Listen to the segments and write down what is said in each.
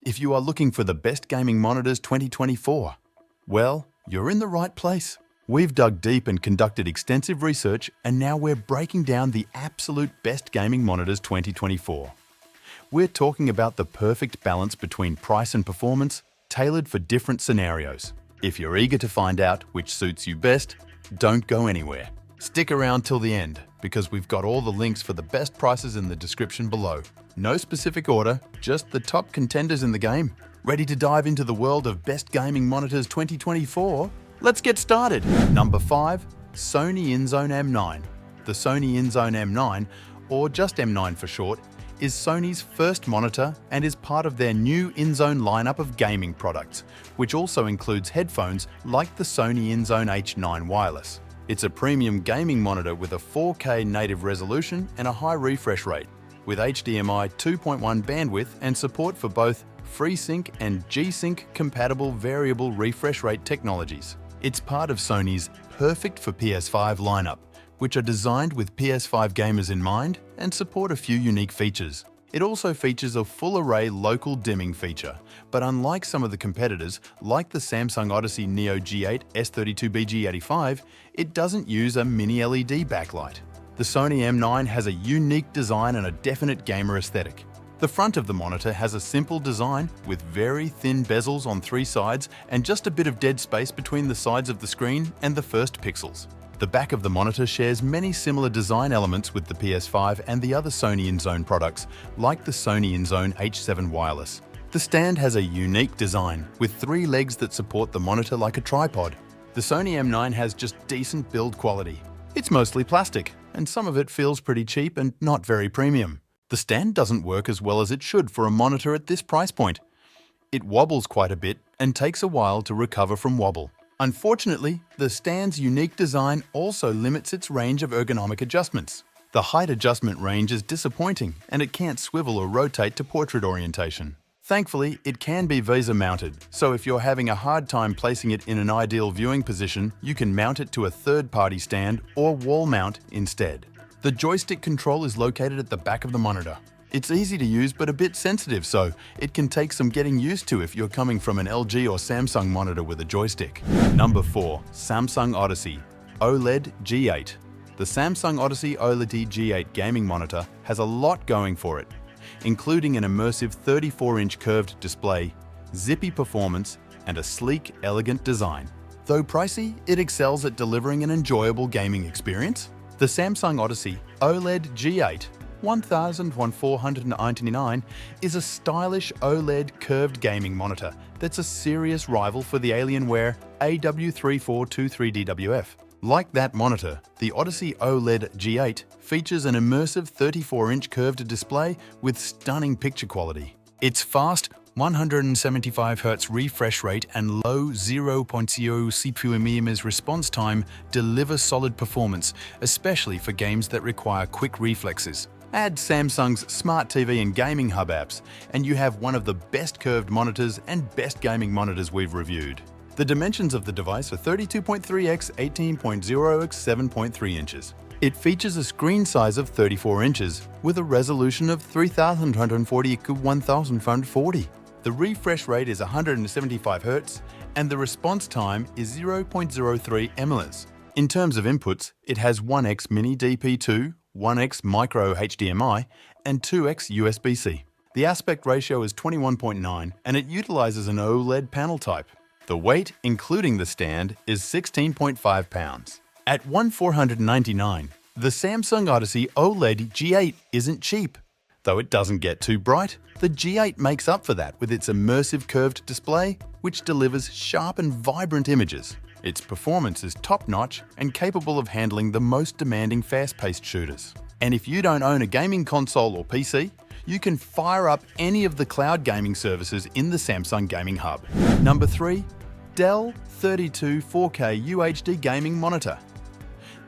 if you are looking for the best gaming monitors 2024, well, you're in the right place. We've dug deep and conducted extensive research, and now we're breaking down the absolute best gaming monitors 2024. We're talking about the perfect balance between price and performance, tailored for different scenarios. If you're eager to find out which suits you best, don't go anywhere. Stick around till the end, because we've got all the links for the best prices in the description below. No specific order, just the top contenders in the game. Ready to dive into the world of best gaming monitors 2024? Let's get started. Number 5. Sony INZONE M9. The Sony INZONE M9, or just M9 for short, is Sony's first monitor and is part of their new INZONE lineup of gaming products, which also includes headphones like the Sony INZONE H9 Wireless. It's a premium gaming monitor with a 4K native resolution and a high refresh rate, with HDMI 2.1 bandwidth and support for both FreeSync and G-Sync compatible variable refresh rate technologies. It's part of Sony's perfect for PS5 lineup, which are designed with PS5 gamers in mind and support a few unique features. It also features a full-array local dimming feature, but unlike some of the competitors, like the Samsung Odyssey Neo G8 S32BG85, it doesn't use a mini LED backlight. The Sony M9 has a unique design and a definite gamer aesthetic. The front of the monitor has a simple design with very thin bezels on 3 sides and just a bit of dead space between the sides of the screen and the first pixels. The back of the monitor shares many similar design elements with the PS5 and the other Sony INZONE products, like the Sony INZONE H7 Wireless. The stand has a unique design, with 3 legs that support the monitor like a tripod. The Sony M9 has just decent build quality. It's mostly plastic, and some of it feels pretty cheap and not very premium. The stand doesn't work as well as it should for a monitor at this price point. It wobbles quite a bit and takes a while to recover from wobble. Unfortunately, the stand's unique design also limits its range of ergonomic adjustments. The height adjustment range is disappointing, and it can't swivel or rotate to portrait orientation. Thankfully, it can be VESA-mounted, so if you're having a hard time placing it in an ideal viewing position, you can mount it to a third-party stand or wall mount instead. The joystick control is located at the back of the monitor. It's easy to use but a bit sensitive, so it can take some getting used to if you're coming from an LG or Samsung monitor with a joystick. Number 4. Samsung Odyssey OLED G8. The Samsung Odyssey OLED G8 gaming monitor has a lot going for it, including an immersive 34-inch curved display, zippy performance, and a sleek, elegant design. Though pricey, it excels at delivering an enjoyable gaming experience. The Samsung Odyssey OLED G8 $1,499 is a stylish OLED curved gaming monitor that's a serious rival for the Alienware AW3423DWF. Like that monitor, the Odyssey OLED G8 features an immersive 34-inch curved display with stunning picture quality. Its fast 175Hz refresh rate and low 0.0 CPUMs response time deliver solid performance, especially for games that require quick reflexes. Add Samsung's Smart TV and Gaming Hub apps, and you have one of the best curved monitors and best gaming monitors we've reviewed. The dimensions of the device are 32.3x 18.0x 7.3 inches. It features a screen size of 34 inches with a resolution of 3140x1540. The refresh rate is 175 Hz, and the response time is 0.03 ms. In terms of inputs, it has 1x mini DP2, 1x micro HDMI, and 2x USB-C. The aspect ratio is 21.9, and it utilizes an OLED panel type. The weight, including the stand, is 16.5 pounds. At $1,499, the Samsung Odyssey OLED G8 isn't cheap. Though it doesn't get too bright, the G8 makes up for that with its immersive curved display, which delivers sharp and vibrant images. Its performance is top-notch and capable of handling the most demanding fast-paced shooters. And if you don't own a gaming console or PC, you can fire up any of the cloud gaming services in the Samsung Gaming Hub. Number 3. Dell 32 4K UHD Gaming Monitor.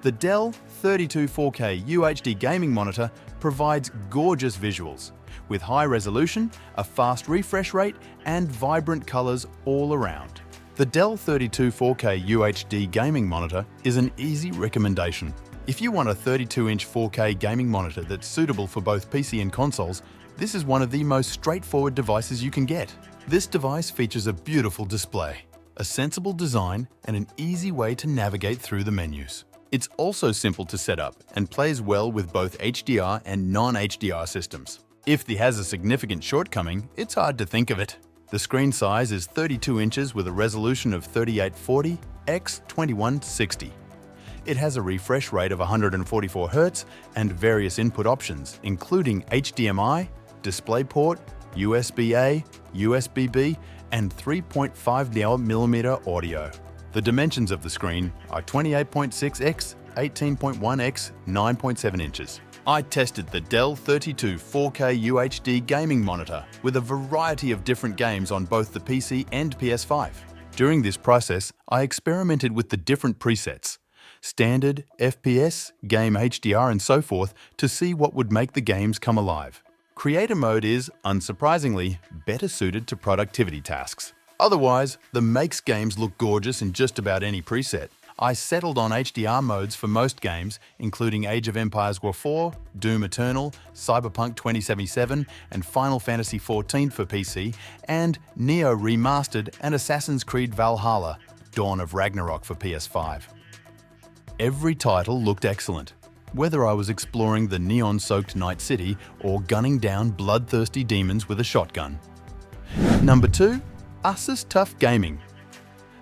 The Dell 32 4K UHD Gaming Monitor provides gorgeous visuals, with high resolution, a fast refresh rate, and vibrant colors all around. The Dell 32 4K UHD gaming monitor is an easy recommendation. If you want a 32-inch 4K gaming monitor that's suitable for both PC and consoles, This is one of the most straightforward devices you can get. This device features a beautiful display, a sensible design, and an easy way to navigate through the menus. It's also simple to set up and plays well with both HDR and non-HDR systems. If the has a significant shortcoming, it's hard to think of it. The screen size is 32 inches with a resolution of 3840 x 2160. It has a refresh rate of 144 Hz and various input options, including HDMI, DisplayPort, USB-A, USB-B, and 3.5mm audio. The dimensions of the screen are 28.6 x 18.1 x 9.7 inches. I tested the Dell 32 4K UHD gaming monitor with a variety of different games on both the PC and PS5. During this process, I experimented with the different presets, standard, FPS, game HDR, and so forth to see what would make the games come alive. Creator mode is, unsurprisingly, better suited to productivity tasks. Otherwise, the makes games look gorgeous in just about any preset. I settled on HDR modes for most games, including Age of Empires War 4, Doom Eternal, Cyberpunk 2077, and Final Fantasy XIV for PC, and Neo Remastered and Assassin's Creed Valhalla, Dawn of Ragnarok for PS5. Every title looked excellent, whether I was exploring the neon-soaked Night City or gunning down bloodthirsty demons with a shotgun. Number 2. Asus TUF Gaming.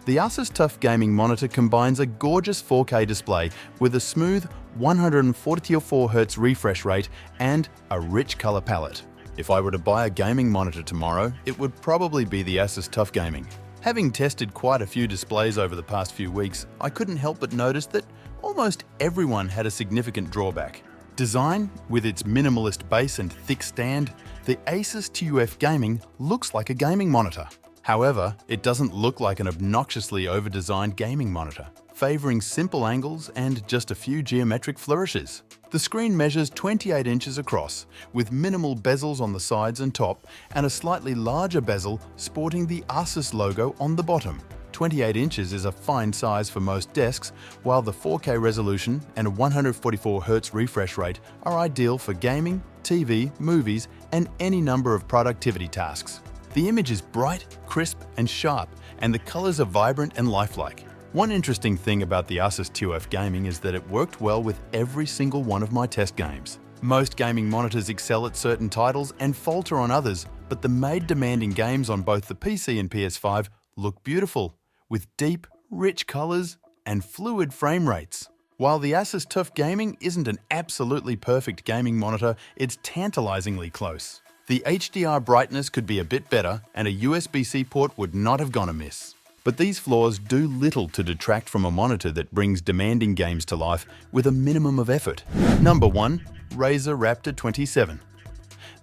The Asus TUF Gaming monitor combines a gorgeous 4K display with a smooth 144 Hz refresh rate and a rich color palette. If I were to buy a gaming monitor tomorrow, it would probably be the Asus TUF Gaming. Having tested quite a few displays over the past few weeks, I couldn't help but notice that almost everyone had a significant drawback. Design, with its minimalist base and thick stand, the Asus TUF Gaming looks like a gaming monitor. However, it doesn't look like an obnoxiously over-designed gaming monitor, favoring simple angles and just a few geometric flourishes. The screen measures 28 inches across, with minimal bezels on the sides and top, and a slightly larger bezel sporting the Asus logo on the bottom. 28 inches is a fine size for most desks, while the 4K resolution and a 144 Hz refresh rate are ideal for gaming, TV, movies, and any number of productivity tasks. The image is bright, crisp, and sharp, and the colors are vibrant and lifelike. One interesting thing about the Asus TUF Gaming is that it worked well with every single one of my test games. Most gaming monitors excel at certain titles and falter on others, but the made demanding games on both the PC and PS5 look beautiful, with deep, rich colors and fluid frame rates. While the Asus TUF Gaming isn't an absolutely perfect gaming monitor, it's tantalizingly close. The HDR brightness could be a bit better, and a USB-C port would not have gone amiss. But these flaws do little to detract from a monitor that brings demanding games to life with a minimum of effort. Number 1. Razer Raptor 27.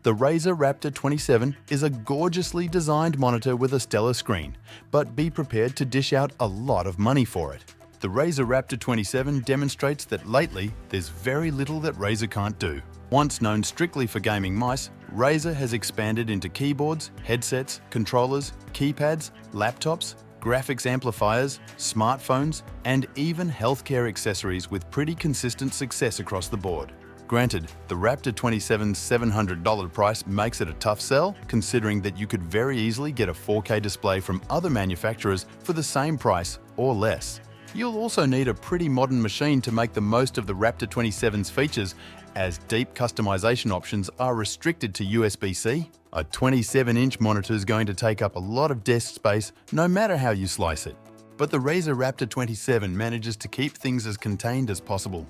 The Razer Raptor 27 is a gorgeously designed monitor with a stellar screen, but be prepared to dish out a lot of money for it. The Razer Raptor 27 demonstrates that lately, there's very little that Razer can't do. Once known strictly for gaming mice, Razer has expanded into keyboards, headsets, controllers, keypads, laptops, graphics amplifiers, smartphones, and even healthcare accessories with pretty consistent success across the board. Granted, the Raptor 27's $700 price makes it a tough sell, considering that you could very easily get a 4K display from other manufacturers for the same price or less. You'll also need a pretty modern machine to make the most of the Raptor 27's features, as deep customization options are restricted to USB-C. A 27-inch monitor is going to take up a lot of desk space no matter how you slice it. But the Razer Raptor 27 manages to keep things as contained as possible.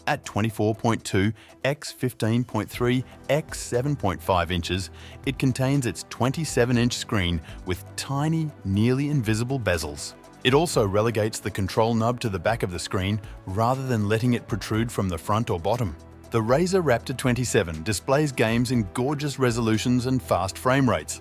At 24.2 x 15.3 x 7.5 inches, it contains its 27-inch screen with tiny, nearly invisible bezels. It also relegates the control nub to the back of the screen rather than letting it protrude from the front or bottom. The Razer Raptor 27 displays games in gorgeous resolutions and fast frame rates,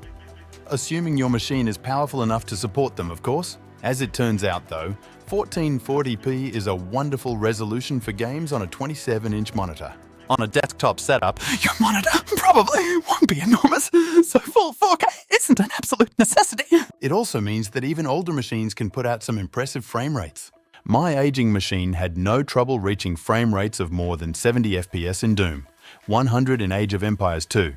assuming your machine is powerful enough to support them, of course. As it turns out though, 1440p is a wonderful resolution for games on a 27-inch monitor. On a desktop setup, your monitor probably won't be enormous, so full 4K isn't an absolute necessity. It also means that even older machines can put out some impressive frame rates. My aging machine had no trouble reaching frame rates of more than 70 FPS in Doom, 100 in Age of Empires 2,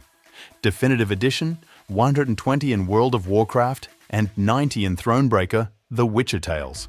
Definitive Edition, 120 in World of Warcraft, and 90 in Thronebreaker, The Witcher Tales.